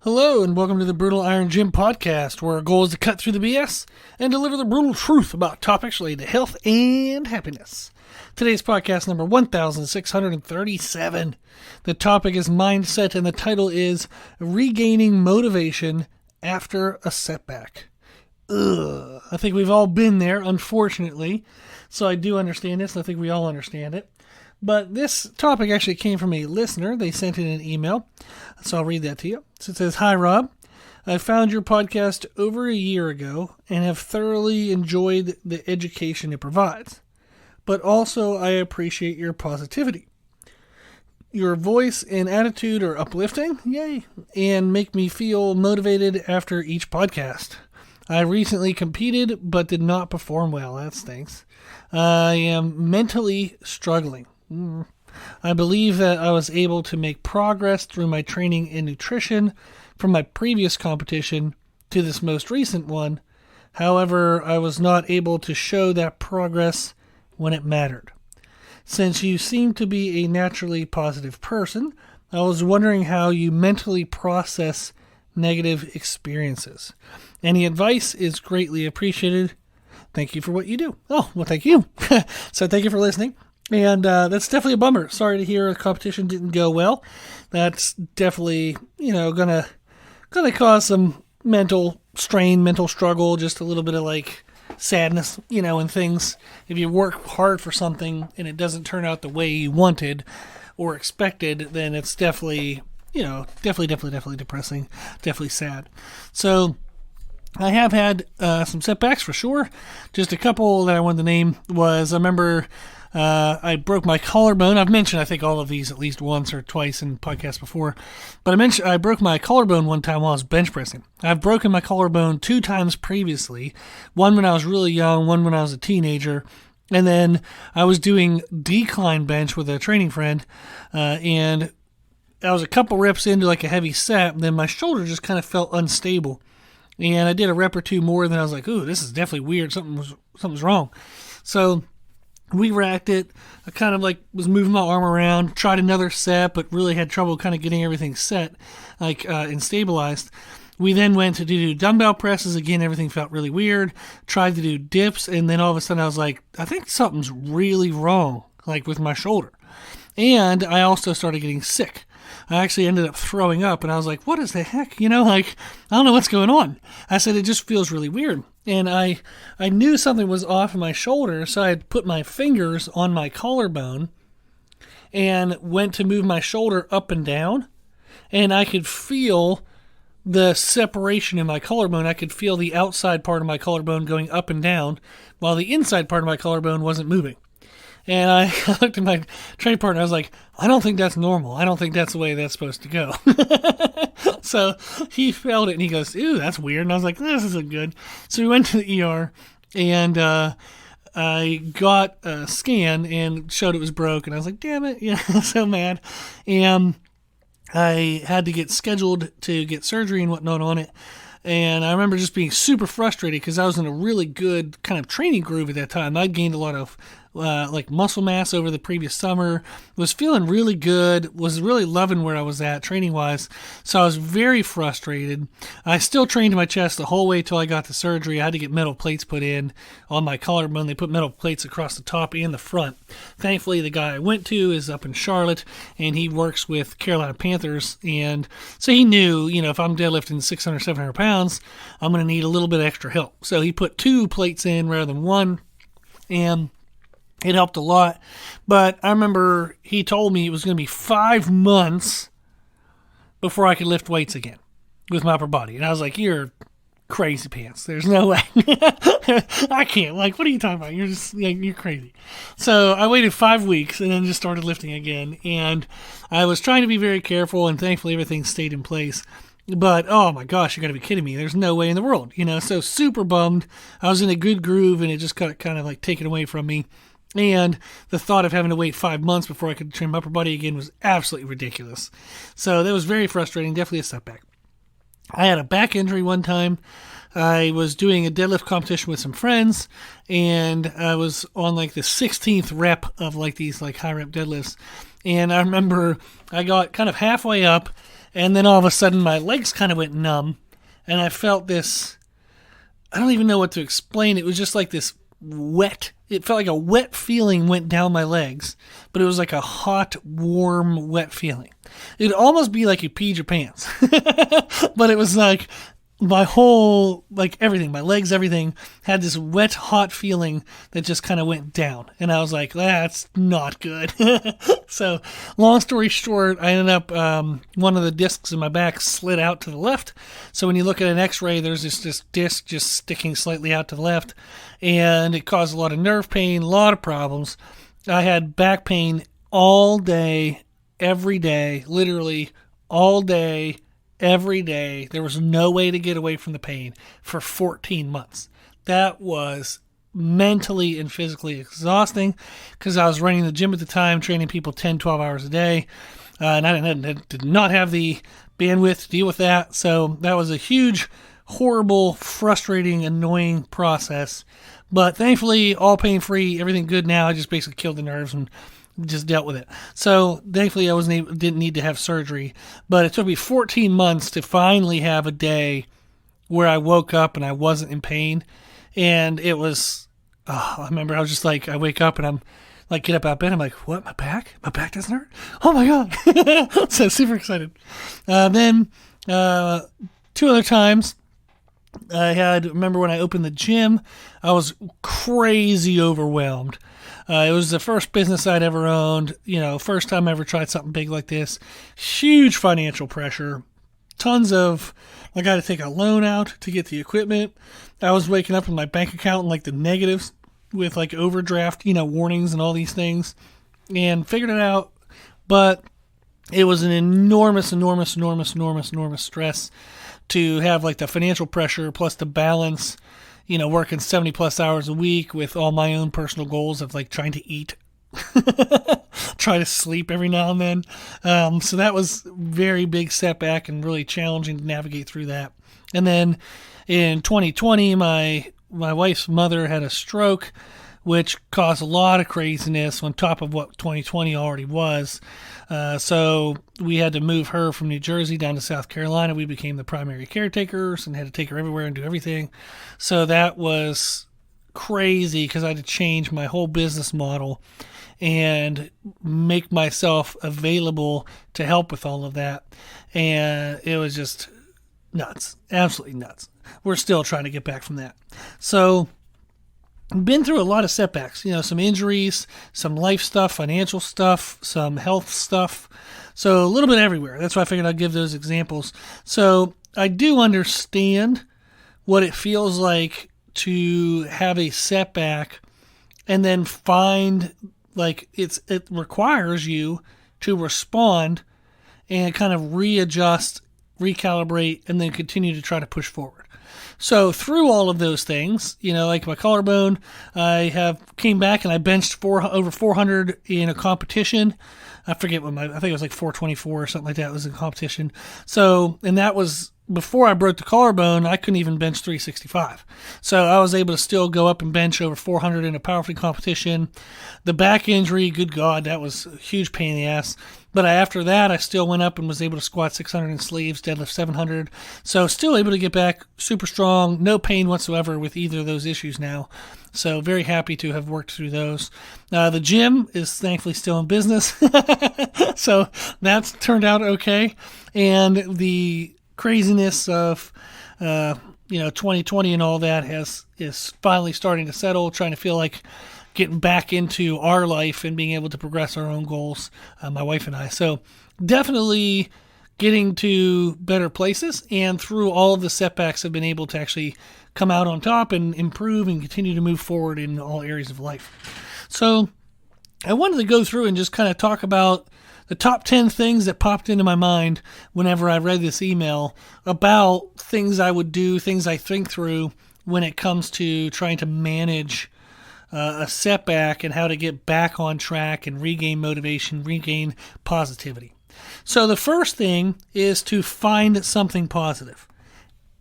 Hello, and welcome to the Brutal Iron Gym podcast, where our goal is to cut through the BS and deliver the brutal truth about topics related to health and happiness. Today's podcast number 1637. The topic is mindset, and the title is Regaining Motivation After a Setback. I think we've all been there, unfortunately, so I do understand this, and I think we all understand it. But this topic actually came from a listener. They sent in an email, so I'll read that to you. So it says, "Hi, Rob. I found your podcast over a year ago and have thoroughly enjoyed the education it provides. But also, I appreciate your positivity. Your voice and attitude are uplifting, yay, and make me feel motivated after each podcast. I recently competed but did not perform well. That stinks. I am mentally struggling. I believe that I was able to make progress through my training in nutrition from my previous competition to this most recent one. However, I was not able to show that progress when it mattered. Since you seem to be a naturally positive person, I was wondering how you mentally process negative experiences. Any advice is greatly appreciated. Thank you for what you do." Oh, well, thank you. So thank you for listening. And that's definitely a bummer. Sorry to hear the competition didn't go well. That's definitely, gonna cause some mental strain, mental struggle, just a little bit of like sadness, and things. If you work hard for something and it doesn't turn out the way you wanted or expected, then it's definitely, definitely depressing, definitely sad. So I have had some setbacks for sure. Just a couple that I wanted to name was, I remember I broke my collarbone. I've mentioned, I think, all of these at least once or twice in podcasts before. But I broke my collarbone one time while I was bench pressing. I've broken my collarbone 2 times previously. One when I was really young, one when I was a teenager. And then I was doing decline bench with a training friend, and I was a couple reps into like a heavy set, and then my shoulder just kind of felt unstable. And I did a rep or two more, and then I was like, ooh, this is definitely weird. Something's wrong. So we racked it. I kind of like was moving my arm around, tried another set, but really had trouble kind of getting everything set, and stabilized. We then went to do dumbbell presses. Again, everything felt really weird. Tried to do dips, and then all of a sudden I was like, I think something's really wrong, like with my shoulder. And I also started getting sick. I actually ended up throwing up, and I was like, what is the heck? I don't know what's going on. I said, it just feels really weird. And I knew something was off in my shoulder, so I had put my fingers on my collarbone and went to move my shoulder up and down, and I could feel the separation in my collarbone. I could feel the outside part of my collarbone going up and down, while the inside part of my collarbone wasn't moving. And I looked at my training partner, I was like, I don't think that's normal. I don't think that's the way that's supposed to go. So he felt it, and he goes, ooh, that's weird. And I was like, this isn't good. So we went to the ER, and I got a scan and showed it was broke. And I was like, damn it. I was so mad. And I had to get scheduled to get surgery and whatnot on it. And I remember just being super frustrated because I was in a really good kind of training groove at that time. I'd gained a lot of muscle mass over the previous summer, was feeling really good, was really loving where I was at training wise. So I was very frustrated. I still trained my chest the whole way till I got the surgery. I had to get metal plates put in on my collarbone. They put metal plates across the top and the front. Thankfully, the guy I went to is up in Charlotte, and he works with Carolina Panthers. And so he knew, if I'm deadlifting 600, 700 pounds, I'm going to need a little bit of extra help. So he put 2 plates in rather than 1. And it helped a lot, but I remember he told me it was going to be 5 months before I could lift weights again with my upper body. And I was like, you're crazy pants. There's no way. I can't. Like, what are you talking about? You're crazy. So I waited 5 weeks and then just started lifting again. And I was trying to be very careful, and thankfully everything stayed in place. But, oh my gosh, you're going to be kidding me. There's no way in the world, So super bummed. I was in a good groove, and it just got kind of like taken away from me. And the thought of having to wait 5 months before I could train my upper body again was absolutely ridiculous. So that was very frustrating, definitely a setback. I had a back injury one time. I was doing a deadlift competition with some friends, and I was on like the 16th rep of like these like high rep deadlifts. And I remember I got kind of halfway up, And then all of a sudden my legs kind of went numb, and I felt this, I don't even know what to explain. It was just like this wet, it felt like a wet feeling went down my legs, but it was like a hot, warm, wet feeling. It'd almost be like you peed your pants. But it was like my whole, like everything, my legs, everything had this wet, hot feeling that just kind of went down. And I was like, that's not good. So long story short, I ended up, one of the discs in my back slid out to the left. So when you look at an x-ray, there's this disc just sticking slightly out to the left, and it caused a lot of nerve pain, a lot of problems. I had back pain all day, every day, literally all day, every day. There was no way to get away from the pain for 14 months. That was mentally and physically exhausting because I was running the gym at the time, training people 10, 12 hours a day. And I did not have the bandwidth to deal with that. So that was a huge, horrible, frustrating, annoying process. But thankfully, all pain-free, everything good now. I just basically killed the nerves and just dealt with it. So thankfully I didn't need to have surgery, but it took me 14 months to finally have a day where I woke up and I wasn't in pain. And it was, I remember I was just like, I wake up and I'm like, get up out of bed. I'm like, what? My back doesn't hurt? Oh my God. So super excited. Then 2 other times remember when I opened the gym, I was crazy overwhelmed. It was the first business I'd ever owned, first time I ever tried something big like this. Huge financial pressure. Tons of, I got to take a loan out to get the equipment. I was waking up in my bank account in like the negatives with like overdraft, warnings and all these things, and figured it out. But it was an enormous stress to have like the financial pressure plus the balance, working 70 plus hours a week with all my own personal goals of like trying to eat, try to sleep every now and then. So that was very big setback and really challenging to navigate through that. And then in 2020, my wife's mother had a stroke, which caused a lot of craziness on top of what 2020 already was. So we had to move her from New Jersey down to South Carolina. We became the primary caretakers and had to take her everywhere and do everything. So that was crazy because I had to change my whole business model and make myself available to help with all of that. And it was just nuts, absolutely nuts. We're still trying to get back from that. So been through a lot of setbacks, some injuries, some life stuff, financial stuff, some health stuff. So a little bit everywhere. That's why I figured I'd give those examples. So I do understand what it feels like to have a setback and then find like it requires you to respond and kind of readjust, recalibrate, and then continue to try to push forward. So through all of those things, like my collarbone, I came back and I benched over 400 in a competition. I forget I think it was like 424 or something like that. It was a competition. So, and that was before I broke the collarbone. I couldn't even bench 365. So I was able to still go up and bench over 400 in a powerlifting competition. The back injury, good God, that was a huge pain in the ass. But after that, I still went up and was able to squat 600 in sleeves, deadlift 700. So still able to get back super strong, no pain whatsoever with either of those issues now. So very happy to have worked through those. The gym is thankfully still in business. So that's turned out okay. And the craziness of 2020 and all that is finally starting to settle, trying to feel like getting back into our life and being able to progress our own goals, my wife and I. So definitely getting to better places, and through all of the setbacks have been able to actually come out on top and improve and continue to move forward in all areas of life. So I wanted to go through and just kind of talk about the top 10 things that popped into my mind whenever I read this email about things I would do, things I think through when it comes to trying to manage a setback and how to get back on track and regain motivation, regain positivity. So the first thing is to find something positive.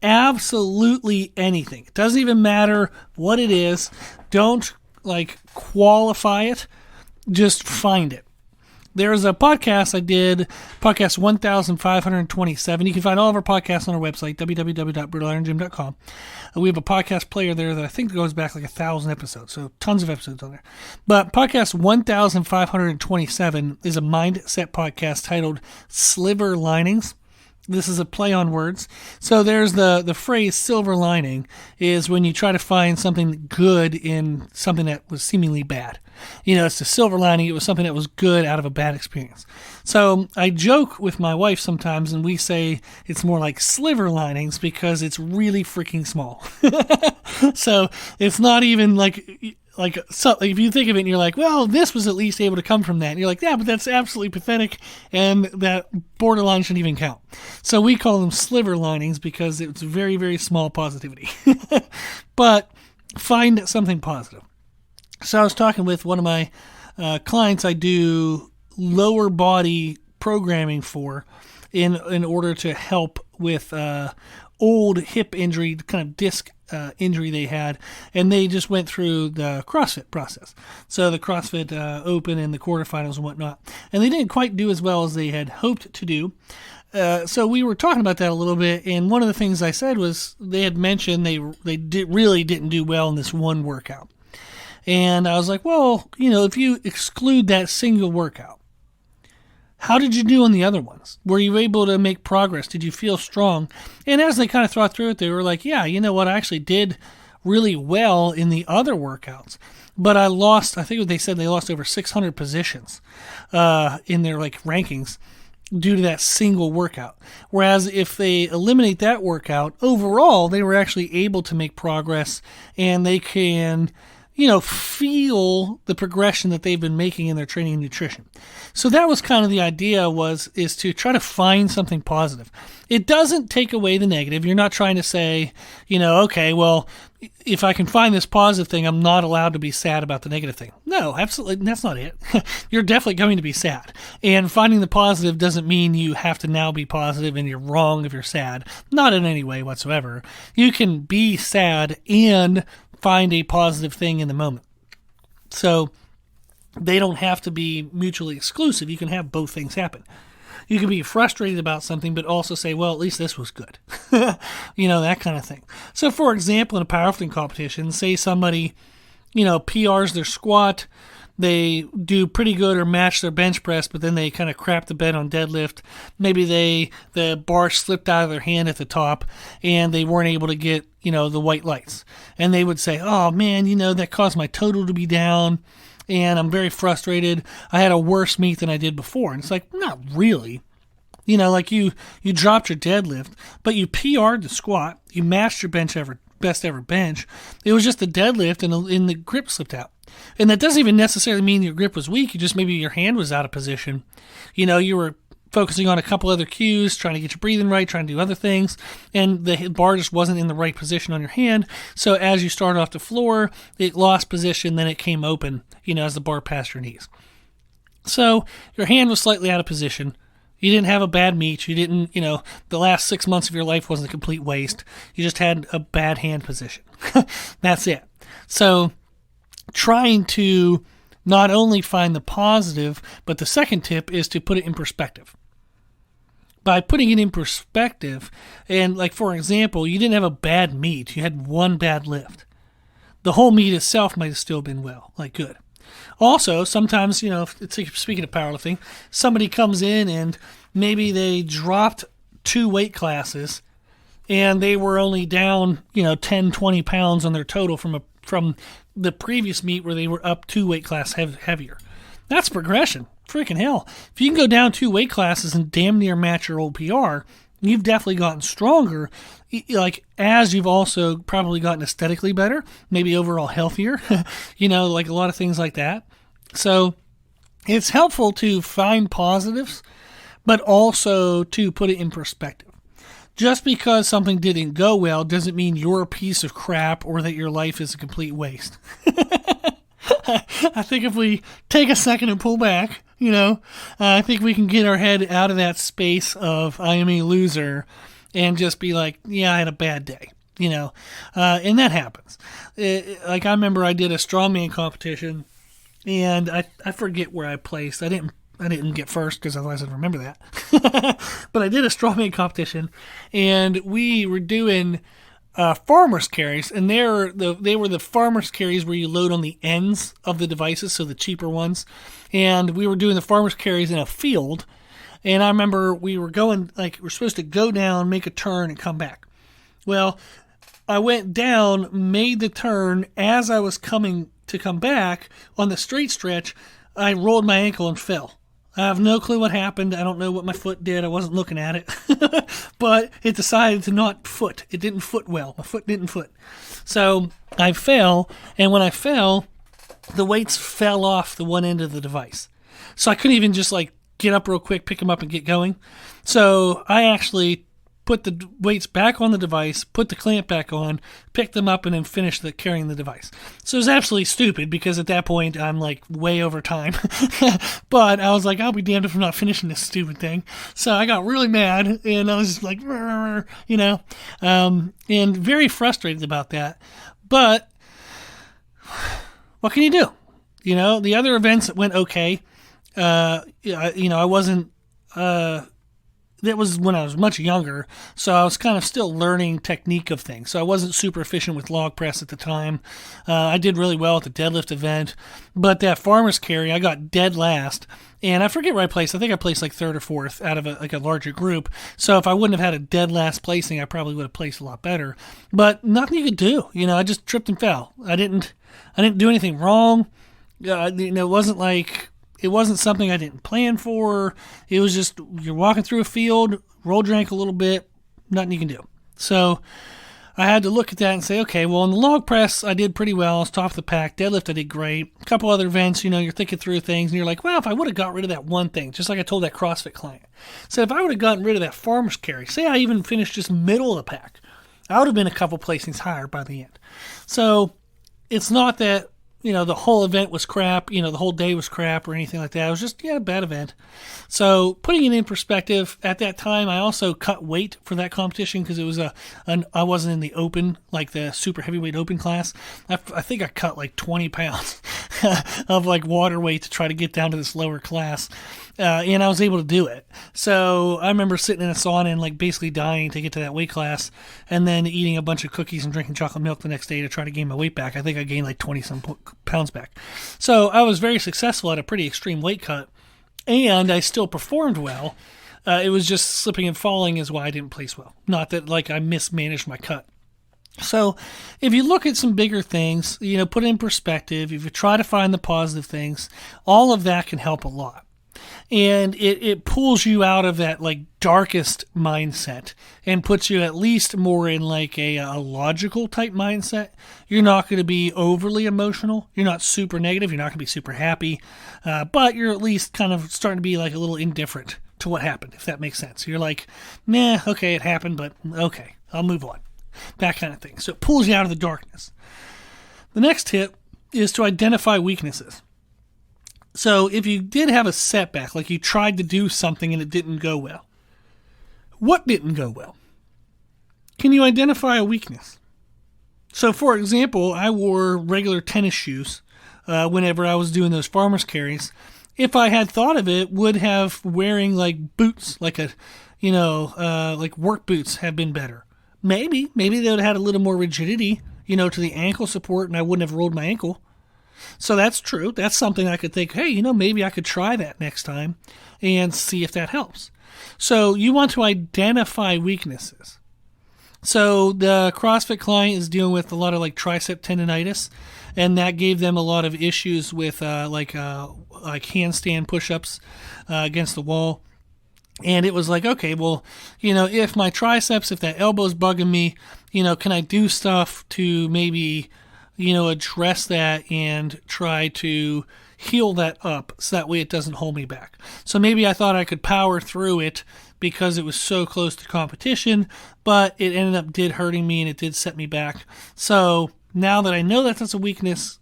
Absolutely anything. It doesn't even matter what it is. Don't qualify it. Just find it. There's a podcast I did, podcast 1527. You can find all of our podcasts on our website, www.brutalirongym.com. We have a podcast player there that I think goes back like 1,000 episodes, so tons of episodes on there. But podcast 1527 is a mindset podcast titled Sliver Linings. This is a play on words. So there's the phrase silver lining is when you try to find something good in something that was seemingly bad. It's a silver lining. It was something that was good out of a bad experience. So I joke with my wife sometimes, and we say it's more like sliver linings because it's really freaking small. So it's not even like so if you think of it and you're like, well, this was at least able to come from that. And you're like, yeah, but that's absolutely pathetic, and that borderline shouldn't even count. So we call them sliver linings because it's very, very small positivity. But find something positive. So I was talking with one of my clients I do lower body programming for in order to help with old hip injury, kind of disc injury they had, and they just went through the CrossFit process. So the CrossFit Open and the quarterfinals and whatnot, and they didn't quite do as well as they had hoped to do. So we were talking about that a little bit, and one of the things I said was they had mentioned they really didn't do well in this one workout. And I was like, well, if you exclude that single workout, how did you do on the other ones? Were you able to make progress? Did you feel strong? And as they kind of thought through it, they were like, yeah, you know what? I actually did really well in the other workouts. But I think they said they lost over 600 positions in their rankings due to that single workout. Whereas if they eliminate that workout, overall, they were actually able to make progress, and they can feel the progression that they've been making in their training and nutrition. So that was kind of the idea is to try to find something positive. It doesn't take away the negative. You're not trying to say, okay, well, if I can find this positive thing, I'm not allowed to be sad about the negative thing. No, absolutely. That's not it. You're definitely going to be sad. And finding the positive doesn't mean you have to now be positive and you're wrong if you're sad. Not in any way whatsoever. You can be sad and find a positive thing in the moment. So they don't have to be mutually exclusive. You can have both things happen. You can be frustrated about something, but also say, well, at least this was good. That kind of thing. So, for example, in a powerlifting competition, say somebody, PRs their squat, they do pretty good or match their bench press, but then they kind of crap the bed on deadlift. Maybe the bar slipped out of their hand at the top, and they weren't able to get, the white lights. And they would say, oh, man, that caused my total to be down, and I'm very frustrated. I had a worse meet than I did before. And it's like, not really. You dropped your deadlift, but you PR'd the squat. You matched your best ever bench. It was just the deadlift, and the grip slipped out. And that doesn't even necessarily mean your grip was weak. Maybe your hand was out of position. You were focusing on a couple other cues, trying to get your breathing right, trying to do other things, and the bar just wasn't in the right position on your hand. So as you started off the floor, it lost position, then it came open, as the bar passed your knees. So your hand was slightly out of position. You didn't have a bad meet. You didn't, the last 6 months of your life wasn't a complete waste. You just had a bad hand position. That's it. So trying to not only find the positive, but the second tip is to put it in perspective. By putting it in perspective, and for example, you didn't have a bad meet. You had one bad lift. The whole meet itself might have still been good. Also, sometimes, speaking of powerlifting, somebody comes in and maybe they dropped 2 weight classes and they were only down, 10, 20 pounds on their total from the previous meet where they were up 2 weight classes heavier. That's progression. Freaking hell. If you can go down 2 weight classes and damn near match your old PR, you've definitely gotten stronger, as you've also probably gotten aesthetically better, maybe overall healthier, a lot of things like that. So it's helpful to find positives, but also to put it in perspective. Just because something didn't go well doesn't mean you're a piece of crap or that your life is a complete waste. I think if we take a second and pull back, I think we can get our head out of that space of I am a loser and just be like, yeah, I had a bad day, and that happens. I remember I did a strongman competition and I forget where I placed. I I didn't get first because otherwise I'd remember that. But I did a straw man competition, and we were doing farmer's carries, and they were the farmer's carries where you load on the ends of the devices, so the cheaper ones. And we were doing the farmer's carries in a field, and I remember we were supposed to go down, make a turn, and come back. Well, I went down, made the turn. As I was coming to come back on the straight stretch, I rolled my ankle and fell. I have no clue what happened. I don't know what my foot did. I wasn't looking at it. But it decided to not foot. It didn't foot well. My foot didn't foot. So I fell, and when I fell, the weights fell off the one end of the device. So I couldn't even just get up real quick, pick them up, and get going. So I actually put the weights back on the device, put the clamp back on, picked them up, and then finished carrying the device. So it was absolutely stupid because at that point I'm way over time. But I was like, I'll be damned if I'm not finishing this stupid thing. So I got really mad, and I was just and very frustrated about that. But what can you do? The other events went okay. I wasn't. That was when I was much younger, so I was kind of still learning technique of things. So I wasn't super efficient with log press at the time. I did really well at the deadlift event, but that farmer's carry, I got dead last. And I forget where I placed. I think I placed third or fourth out of a larger group. So if I wouldn't have had a dead last placing, I probably would have placed a lot better. But nothing you could do. I just tripped and fell. I didn't do anything wrong. It wasn't something I didn't plan for. It was just, you're walking through a field, rolled your ankle a little bit, nothing you can do. So I had to look at that and say, okay, well, in the log press, I did pretty well. I was top of the pack. Deadlift, I did great. A couple other events, you're thinking through things, and you're like, well, if I would have got rid of that one thing, just like I told that CrossFit client. So if I would have gotten rid of that farmer's carry, say I even finished just middle of the pack, I would have been a couple placings higher by the end. So it's not that, the whole event was crap, the whole day was crap or anything like that. It was just, a bad event. So putting it in perspective, at that time, I also cut weight for that competition because it was I wasn't in the open, the super heavyweight open class. I think I cut 20 pounds of water weight to try to get down to this lower class. And I was able to do it. So I remember sitting in a sauna and basically dying to get to that weight class, and then eating a bunch of cookies and drinking chocolate milk the next day to try to gain my weight back. I think I gained 20-some pounds back. So I was very successful at a pretty extreme weight cut, and I still performed well. It was just slipping and falling is why I didn't place well. Not that I mismanaged my cut. So if you look at some bigger things, put it in perspective, if you try to find the positive things, all of that can help a lot. And it pulls you out of that darkest mindset and puts you at least more in a logical type mindset. You're not going to be overly emotional. You're not super negative. You're not going to be super happy. But you're at least kind of starting to be a little indifferent to what happened, if that makes sense. You're nah, okay, it happened, but okay, I'll move on. That kind of thing. So it pulls you out of the darkness. The next tip is to identify weaknesses. So if you did have a setback, you tried to do something and it didn't go well, what didn't go well? Can you identify a weakness? So for example, I wore regular tennis shoes whenever I was doing those farmer's carries. If I had thought of it, would have wearing boots, work boots have been better. Maybe they would have had a little more rigidity, to the ankle support, and I wouldn't have rolled my ankle. So that's true. That's something I could think, hey, maybe I could try that next time and see if that helps. So you want to identify weaknesses. So the CrossFit client is dealing with a lot of tricep tendonitis, and that gave them a lot of issues with handstand push-ups against the wall. And it was okay, well, if my triceps, if that elbow's bugging me, can I do stuff to maybe address that and try to heal that up so that way it doesn't hold me back. So maybe I thought I could power through it because it was so close to competition, but it ended up hurting me and it did set me back. So now that I know that that's a weakness,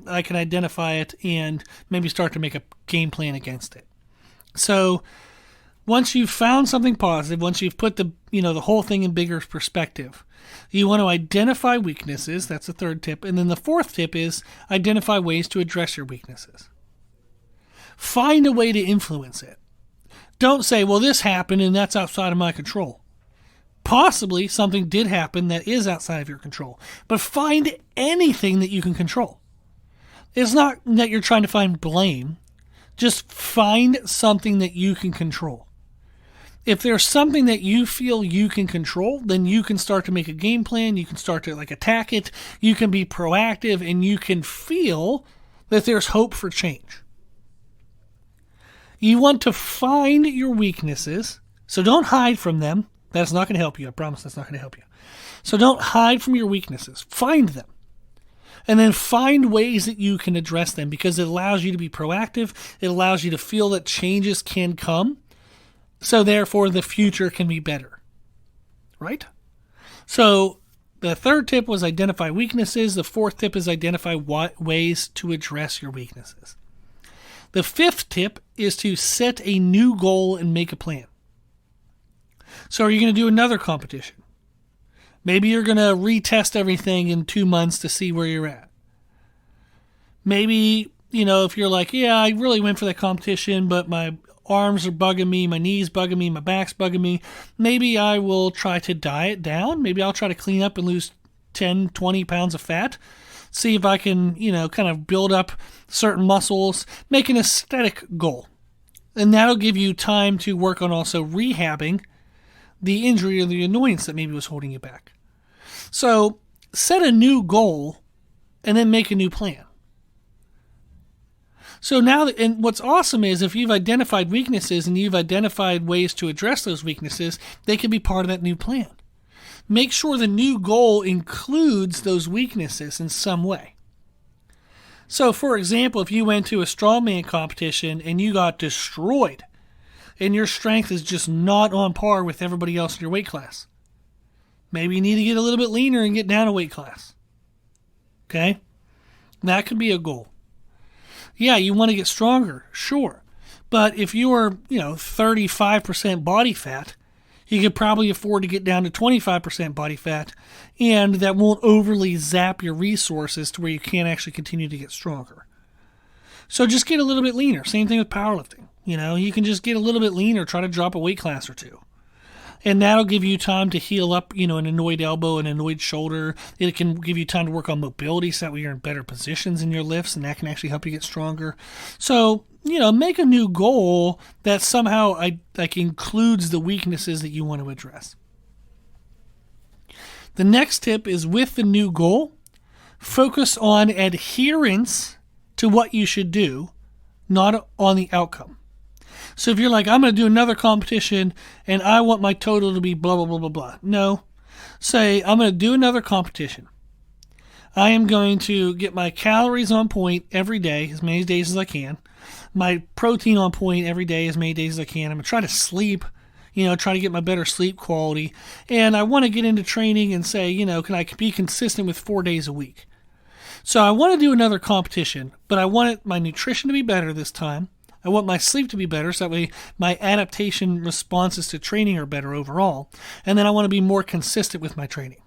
I can identify it and maybe start to make a game plan against it. So once you've found something positive, once you've put the whole thing in bigger perspective, you want to identify weaknesses. That's the third tip. And then the fourth tip is identify ways to address your weaknesses. Find a way to influence it. Don't say, well, this happened and that's outside of my control. Possibly something did happen that is outside of your control, but find anything that you can control. It's not that you're trying to find blame. Just find something that you can control. If there's something that you feel you can control, then you can start to make a game plan. You can start to attack it. You can be proactive and you can feel that there's hope for change. You want to find your weaknesses, so don't hide from them. That's not going to help you. I promise that's not going to help you. So don't hide from your weaknesses. Find them. And then find ways that you can address them, because it allows you to be proactive. It allows you to feel that changes can come. So therefore, the future can be better. Right? So the third tip was identify weaknesses. The fourth tip is identify ways to address your weaknesses. The fifth tip is to set a new goal and make a plan. So are you going to do another competition? Maybe you're going to retest everything in 2 months to see where you're at. Maybe, if you're like, yeah, I really went for that competition, but my arms are bugging me, my knees bugging me, my back's bugging me. Maybe I will try to diet down. Maybe I'll try to clean up and lose 10, 20 pounds of fat. See if I can, kind of build up certain muscles. Make an aesthetic goal. And that'll give you time to work on also rehabbing the injury or the annoyance that maybe was holding you back. So set a new goal and then make a new plan. So now, and what's awesome is if you've identified weaknesses and you've identified ways to address those weaknesses, they can be part of that new plan. Make sure the new goal includes those weaknesses in some way. So for example, if you went to a strongman competition and you got destroyed, and your strength is just not on par with everybody else in your weight class, maybe you need to get a little bit leaner and get down a weight class. Okay? That could be a goal. Yeah, you want to get stronger, sure. But if you are, 35% body fat, you could probably afford to get down to 25% body fat, and that won't overly zap your resources to where you can't actually continue to get stronger. So just get a little bit leaner. Same thing with powerlifting. You can just get a little bit leaner, try to drop a weight class or two. And that'll give you time to heal up, an annoyed elbow, an annoyed shoulder. It can give you time to work on mobility so that way you're in better positions in your lifts, and that can actually help you get stronger. So, make a new goal that somehow includes the weaknesses that you want to address. The next tip is with the new goal, focus on adherence to what you should do, not on the outcome. So if you're like, I'm going to do another competition and I want my total to be blah, blah, blah, blah, blah. No. Say, I'm going to do another competition. I am going to get my calories on point every day, as many days as I can. My protein on point every day, as many days as I can. I'm going to try to sleep, try to get my better sleep quality. And I want to get into training and say, can I be consistent with 4 days a week? So I want to do another competition, but I want my nutrition to be better this time. I want my sleep to be better, so that way my adaptation responses to training are better overall. And then I want to be more consistent with my training.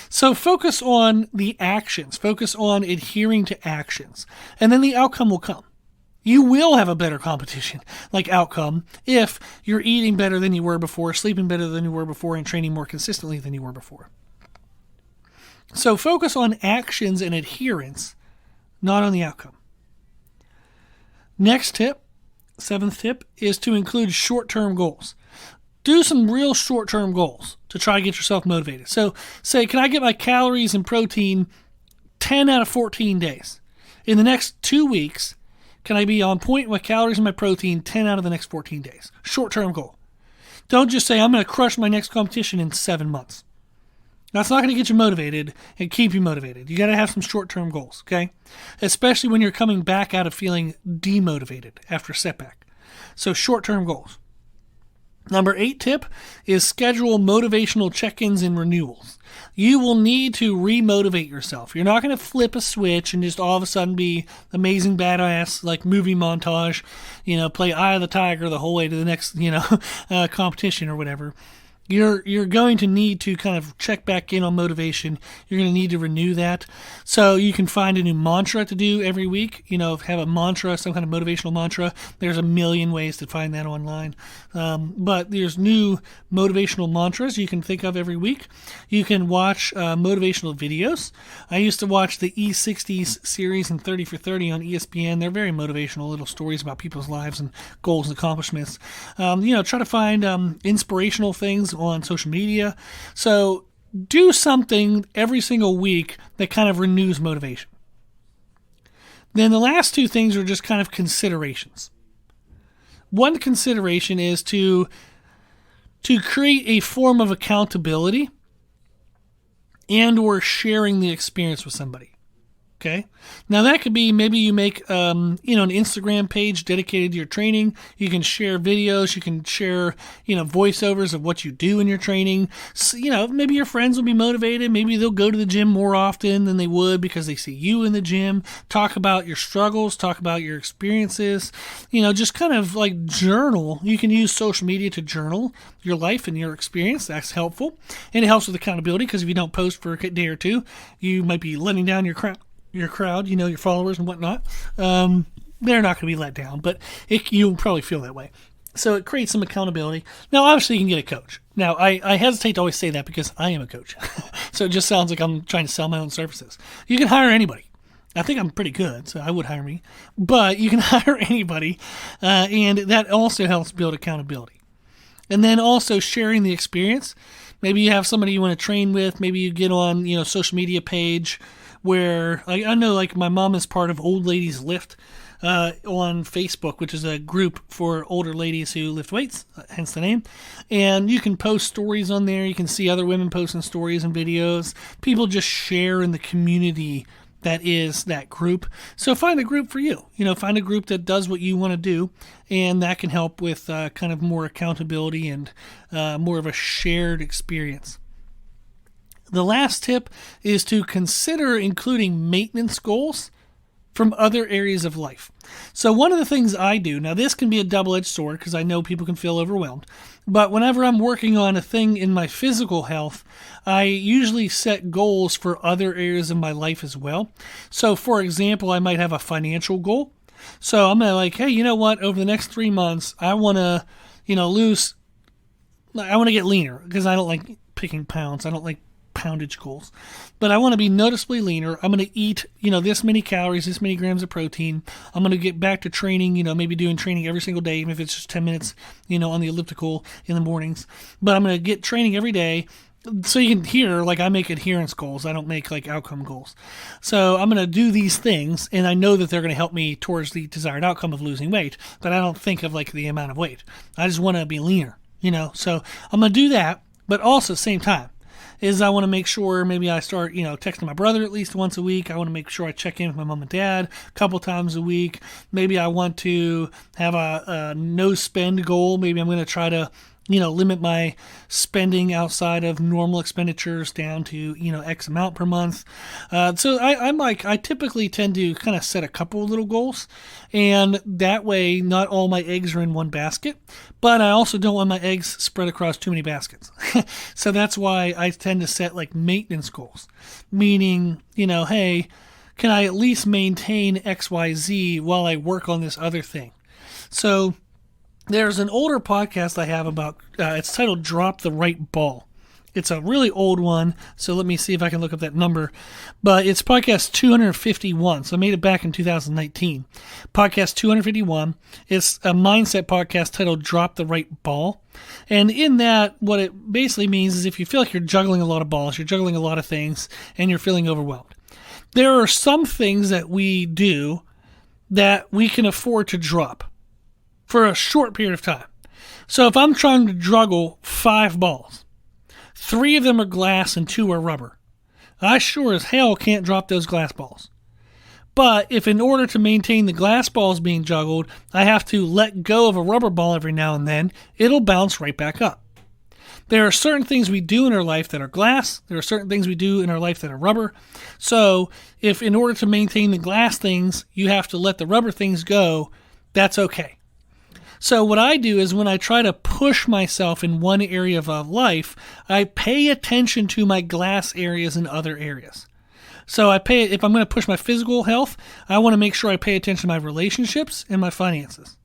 So focus on the actions. Focus on adhering to actions. And then the outcome will come. You will have a better competition outcome if you're eating better than you were before, sleeping better than you were before, and training more consistently than you were before. So focus on actions and adherence, not on the outcome. Next tip, seventh tip, is to include short-term goals. Do some real short-term goals to try to get yourself motivated. So say, can I get my calories and protein 10 out of 14 days? In the next 2 weeks, can I be on point with calories and my protein 10 out of the next 14 days? Short-term goal. Don't just say, I'm going to crush my next competition in 7 months. That's not going to get you motivated and keep you motivated. You got to have some short-term goals, okay? Especially when you're coming back out of feeling demotivated after a setback. So short-term goals. Number 8 tip is schedule motivational check-ins and renewals. You will need to remotivate yourself. You're not going to flip a switch and just all of a sudden be amazing badass like movie montage, play Eye of the Tiger the whole way to the next, competition or whatever. you're going to need to kind of check back in on motivation. You're going to need to renew that. So you can find a new mantra to do every week. Have a mantra, some kind of motivational mantra. There's a million ways to find that online. But there's new motivational mantras you can think of every week. You can watch motivational videos. I used to watch the E60s series and 30 for 30 on ESPN. They're very motivational little stories about people's lives and goals and accomplishments. Try to find inspirational things on social media. So do something every single week that kind of renews motivation. Then the last two things are just kind of considerations. One consideration is to create a form of accountability and or sharing the experience with somebody. Okay. Now that could be maybe you make an Instagram page dedicated to your training. You can share videos. You can share voiceovers of what you do in your training. So, maybe your friends will be motivated. Maybe they'll go to the gym more often than they would because they see you in the gym. Talk about your struggles. Talk about your experiences. Just kind of like journal. You can use social media to journal your life and your experience. That's helpful, and it helps with accountability because if you don't post for a day or two, you might be letting down your crowd, your followers and whatnot. They're not going to be let down, but you'll probably feel that way. So it creates some accountability. Now, obviously, you can get a coach. Now, I hesitate to always say that because I am a coach. So it just sounds like I'm trying to sell my own services. You can hire anybody. I think I'm pretty good, so I would hire me. But you can hire anybody, and that also helps build accountability. And then also sharing the experience. Maybe you have somebody you want to train with. Maybe you get on, social media page where I know like my mom is part of Old Ladies Lift on Facebook, which is a group for older ladies who lift weights, hence the name. And you can post stories on there. You can see other women posting stories and videos. People just share in the community that is that group. So find a group for you. Find a group that does what you want to do, and that can help with kind of more accountability and more of a shared experience. The last tip is to consider including maintenance goals from other areas of life. So one of the things I do, now this can be a double-edged sword because I know people can feel overwhelmed, but whenever I'm working on a thing in my physical health, I usually set goals for other areas of my life as well. So for example, I might have a financial goal. So I'm going to hey, you know what? Over the next 3 months, I want to, I want to get leaner because I don't like picking pounds. I don't like poundage goals, but I want to be noticeably leaner. I'm going to eat, this many calories, this many grams of protein. I'm going to get back to training, maybe doing training every single day, even if it's just 10 minutes, on the elliptical in the mornings. But I'm going to get training every day. So you can hear, I make adherence goals. I don't make outcome goals. So I'm going to do these things, and I know that they're going to help me towards the desired outcome of losing weight, but I don't think of the amount of weight. I just want to be leaner, So I'm going to do that, but also at the same time, is I want to make sure maybe I start, texting my brother at least once a week. I want to make sure I check in with my mom and dad a couple times a week. Maybe I want to have a no spend goal. Maybe I'm going to try to, limit my spending outside of normal expenditures down to, X amount per month. So I typically tend to kind of set a couple of little goals, and that way not all my eggs are in one basket, but I also don't want my eggs spread across too many baskets. So that's why I tend to set maintenance goals, meaning, hey, can I at least maintain XYZ while I work on this other thing? So there's an older podcast I have about, it's titled Drop the Right Ball. It's a really old one, so let me see if I can look up that number. But it's podcast 251, so I made it back in 2019. Podcast 251. It's a mindset podcast titled Drop the Right Ball. And in that, what it basically means is if you feel like you're juggling a lot of balls, you're juggling a lot of things, and you're feeling overwhelmed, there are some things that we do that we can afford to drop for a short period of time. So if I'm trying to juggle 5 balls, 3 of them are glass and 2 are rubber, I sure as hell can't drop those glass balls. But if in order to maintain the glass balls being juggled, I have to let go of a rubber ball every now and then, it'll bounce right back up. There are certain things we do in our life that are glass. There are certain things we do in our life that are rubber. So if in order to maintain the glass things, you have to let the rubber things go, that's okay. So what I do is when I try to push myself in one area of life, I pay attention to my glass areas in other areas. So if I'm going to push my physical health, I want to make sure I pay attention to my relationships and my finances.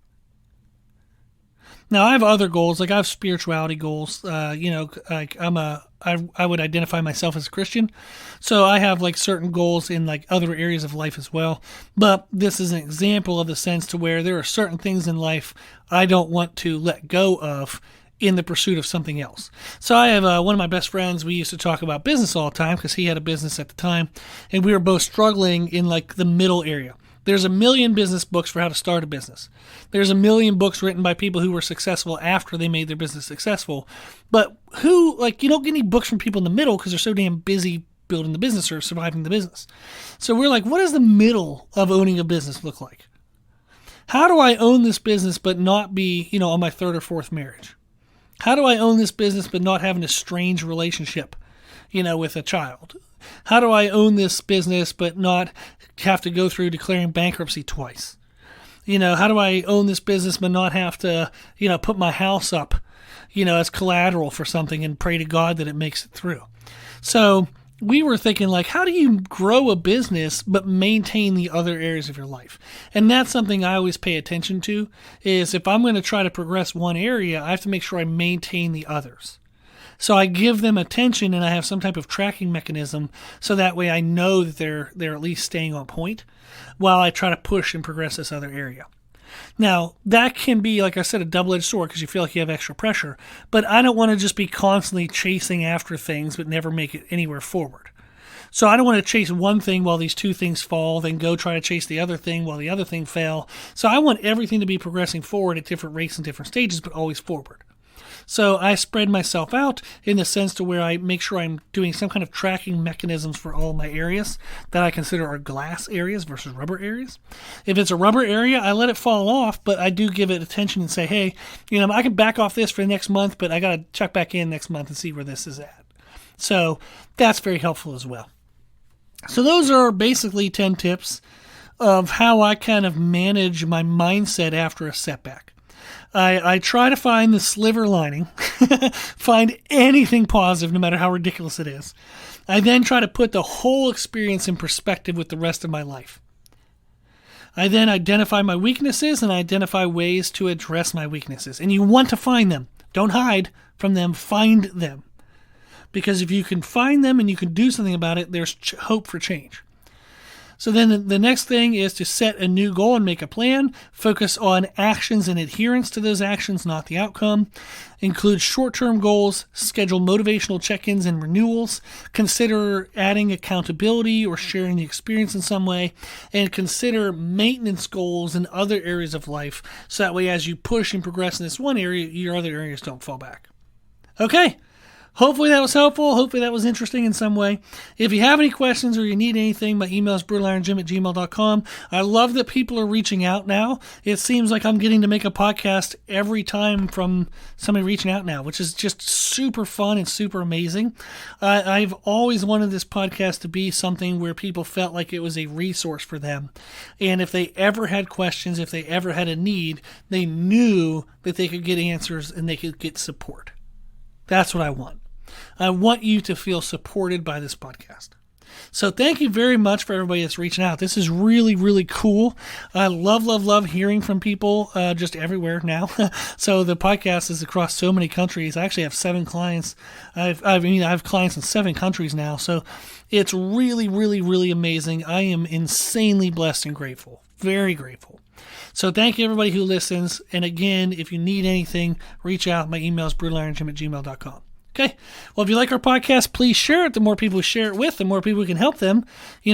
Now I have other goals, like I have spirituality goals. Like I would identify myself as a Christian, so I have like certain goals in like other areas of life as well. But this is an example of the sense to where there are certain things in life I don't want to let go of in the pursuit of something else. So I have one of my best friends. We used to talk about business all the time because he had a business at the time, and we were both struggling in like the middle area. There's a million business books for how to start a business. There's a million books written by people who were successful after they made their business successful. But you don't get any books from people in the middle because they're so damn busy building the business or surviving the business. So we're like, what does the middle of owning a business look like? How do I own this business but not be, on my third or fourth marriage? How do I own this business but not have an estranged relationship, with a child? How do I own this business but not have to go through declaring bankruptcy twice? How do I own this business but not have to, put my house up, as collateral for something and pray to God that it makes it through? So we were thinking like, how do you grow a business but maintain the other areas of your life? And that's something I always pay attention to, is if I'm going to try to progress one area, I have to make sure I maintain the others. So I give them attention and I have some type of tracking mechanism so that way I know that they're at least staying on point while I try to push and progress this other area. Now, that can be, like I said, a double-edged sword because you feel like you have extra pressure, but I don't want to just be constantly chasing after things but never make it anywhere forward. So I don't want to chase one thing while these two things fall, then go try to chase the other thing while the other thing fell. So I want everything to be progressing forward at different rates and different stages, but always forward. So I spread myself out in the sense to where I make sure I'm doing some kind of tracking mechanisms for all my areas that I consider are glass areas versus rubber areas. If it's a rubber area, I let it fall off, but I do give it attention and say, hey, I can back off this for the next month, but I got to check back in next month and see where this is at. So that's very helpful as well. So those are basically 10 tips of how I kind of manage my mindset after a setback. I try to find the sliver lining, find anything positive, no matter how ridiculous it is. I then try to put the whole experience in perspective with the rest of my life. I then identify my weaknesses and identify ways to address my weaknesses. And you want to find them. Don't hide from them. Find them. Because if you can find them and you can do something about it, there's hope for change. So then the next thing is to set a new goal and make a plan. Focus on actions and adherence to those actions, not the outcome. Include short-term goals. Schedule motivational check-ins and renewals. Consider adding accountability or sharing the experience in some way. And consider maintenance goals in other areas of life. So that way as you push and progress in this one area, your other areas don't fall back. Okay. Hopefully that was helpful. Hopefully that was interesting in some way. If you have any questions or you need anything, my email is brutalirongym@gmail.com. I love that people are reaching out now. It seems like I'm getting to make a podcast every time from somebody reaching out now, which is just super fun and super amazing. I've always wanted this podcast to be something where people felt like it was a resource for them. And if they ever had questions, if they ever had a need, they knew that they could get answers and they could get support. That's what I want. I want you to feel supported by this podcast. So thank you very much for everybody that's reaching out. This is really, really cool. I love hearing from people just everywhere now. So the podcast is across so many countries. I actually have 7 clients. I have clients in 7 countries now. So it's really, really, really amazing. I am insanely blessed and grateful. Very grateful. So thank you everybody who listens. And again, if you need anything, reach out. My email is brutalirongym@gmail.com. Okay. Well, if you like our podcast, please share it. The more people we share it with, the more people we can help them,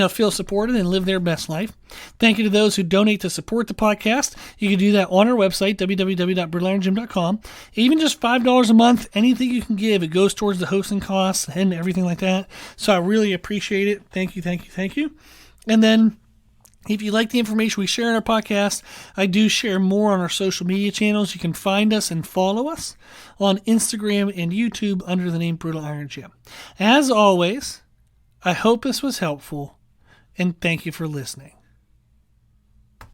feel supported and live their best life. Thank you to those who donate to support the podcast. You can do that on our website, www.brutalirongym.com. Even just $5 a month, anything you can give, it goes towards the hosting costs and everything like that. So I really appreciate it. Thank you. And then if you like the information we share in our podcast, I do share more on our social media channels. You can find us and follow us on Instagram and YouTube under the name Brutal Iron Gym. As always, I hope this was helpful, and thank you for listening.